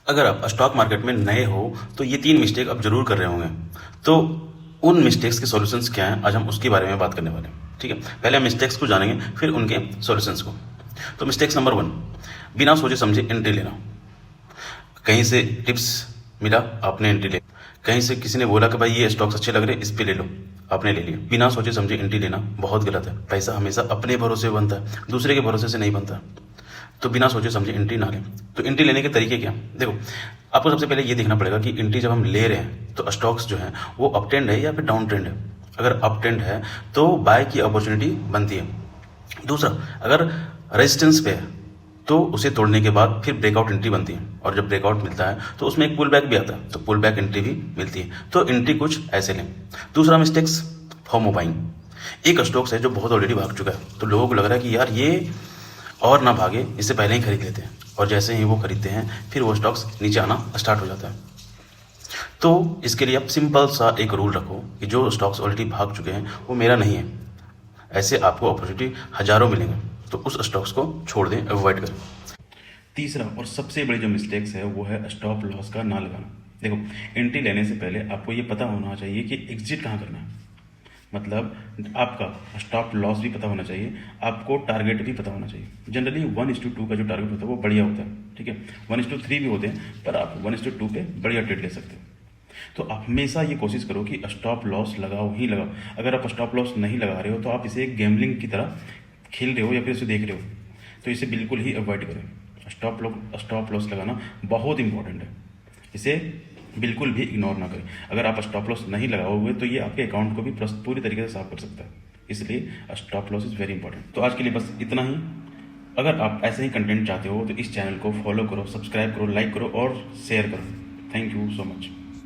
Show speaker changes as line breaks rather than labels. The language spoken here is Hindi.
अगर आप स्टॉक मार्केट में नए हो तो ये 3 मिस्टेक आप जरूर कर रहे होंगे। तो उन मिस्टेक्स के सॉल्यूशंस क्या हैं, आज हम उसके बारे में बात करने वाले हैं। ठीक है, पहले हम मिस्टेक्स को जानेंगे, फिर उनके सॉल्यूशंस को। तो मिस्टेक्स नंबर 1, बिना सोचे समझे एंट्री लेना। कहीं से टिप्स मिला, आपने एंट्री ले। कहीं से किसी ने बोला कि भाई ये स्टॉक्स अच्छे लग रहे हैं, इस पे ले लो, आपने ले लिया। बिना सोचे समझे एंट्री लेना बहुत गलत है। पैसा हमेशा अपने भरोसे बनता है, दूसरे के भरोसे से नहीं बनता। तो बिना सोचे समझे एंट्री ना लें। तो एंट्री लेने के तरीके क्या? देखो, आपको सबसे पहले ये देखना पड़ेगा कि एंट्री जब हम ले रहे हैं तो स्टॉक्स जो हैं वो अप ट्रेंड है या फिर डाउन ट्रेंड है। अगर अप ट्रेंड है तो बाय की अपॉर्चुनिटी बनती है। दूसरा, अगर रेजिस्टेंस पे है तो उसे तोड़ने के बाद फिर ब्रेकआउट एंट्री बनती है, और जब ब्रेकआउट मिलता है तो उसमें एक पुल बैक भी आता है, तो पुल बैक एंट्री भी मिलती है। तो एंट्री कुछ ऐसे लें। दूसरा मिस्टेक्स, फॉर्मो बाइंग। एक स्टॉक्स है जो बहुत ऑलरेडी भाग चुका है, तो लोगों को लग रहा है कि यार ये और ना भागे, इससे पहले ही खरीद लेते हैं, और जैसे ही वो खरीदते हैं फिर वो स्टॉक्स नीचे आना स्टार्ट हो जाता है। तो इसके लिए आप सिंपल सा एक रूल रखो कि जो स्टॉक्स ऑलरेडी भाग चुके हैं वो मेरा नहीं है। ऐसे आपको अपॉर्चुनिटी हजारों मिलेंगे, तो उस स्टॉक्स को छोड़ दें, अवॉइड करें। तीसरा और सबसे बड़ी जो मिस्टेक्स है वो है स्टॉप लॉस का ना लगाना। देखो, एंट्री लेने से पहले आपको ये पता होना चाहिए कि एग्जिट कहाँ करना है। मतलब आपका स्टॉप लॉस भी पता होना चाहिए, आपको टारगेट भी पता होना चाहिए। जनरली 1:2 का जो टारगेट होता है वो बढ़िया होता है। ठीक है, 1:3 भी होते हैं, पर आप 1:2 पे बढ़िया ट्रेड ले सकते हो। तो आप हमेशा ये कोशिश करो कि स्टॉप लॉस लगाओ ही लगाओ। अगर आप स्टॉप लॉस नहीं लगा रहे हो तो आप इसे एक गैम्बलिंग की तरह खेल रहे हो या फिर इसे देख रहे हो, तो इसे बिल्कुल ही अवॉइड करें। स्टॉप लॉस लगाना बहुत इंपॉर्टेंट है, इसे बिल्कुल भी इग्नोर ना करें। अगर आप स्टॉप लॉस नहीं लगाओगे तो ये आपके अकाउंट को भी पूरी तरीके से साफ कर सकता है, इसलिए stop loss is very important. तो आज के लिए बस इतना ही। अगर आप ऐसे ही कंटेंट चाहते हो तो इस चैनल को फॉलो करो, सब्सक्राइब करो, लाइक करो और शेयर करो। Thank you so much.